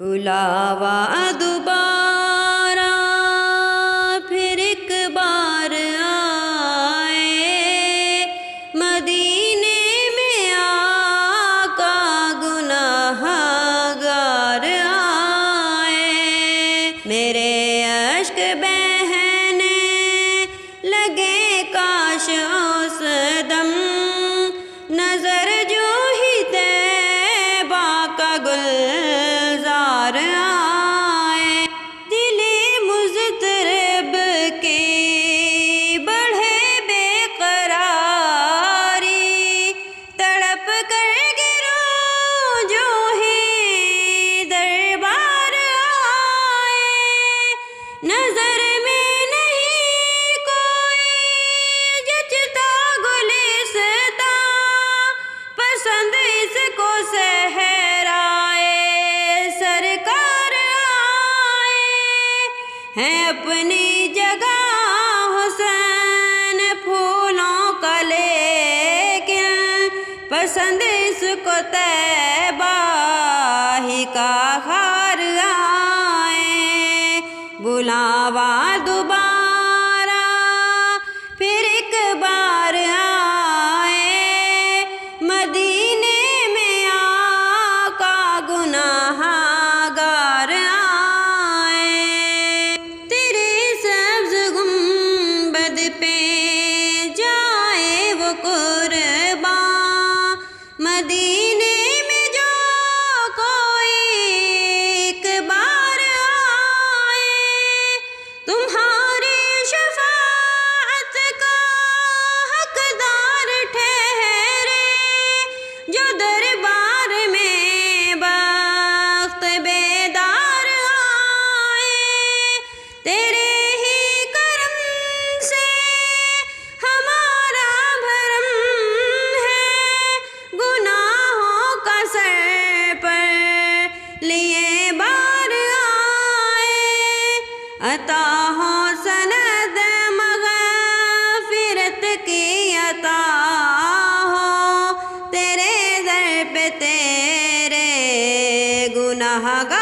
بلاوا دوبارہ پھر ایک بار آئے، مدینے میں آقا گناہ گار آئے۔ میرے اشک بہنے لگے کاش اس دم، نظر جو ہی طیبہ کا گلزار آئے۔ دل مضطرب کے بڑھے بے قراری، تڑپ کر گروں جو ہی دربار آئے۔ نظر میں نہیں کوئی جچتا گلستاں، پسند اس کو صحرائے سرکار آئے۔ ہیں اپنی جگہ حسین پھولوں کا، لیکن پسند اس کو طیبہ ہی کا خار آئے۔ بلاوا دوبارہ پھر ایک بار آئے، مدینے میں آقا گناہ گار آئے۔ تیرے سبز گنبد پہ جائے وہ قرباں، مدینے میں جو کوئی ایک بار آئے۔ تمہاری شفاعت کا حقدار ٹھہرے جو دربار میں بخت بیدار آئے۔ تیرے ہی کرم سے ہمارا بھرم ہے، گناہوں کا سر پر لیے بار آئے۔ عطا ہو سند مغفرت کی، عطا ہو تیرے در پہ تیرے گناہ گار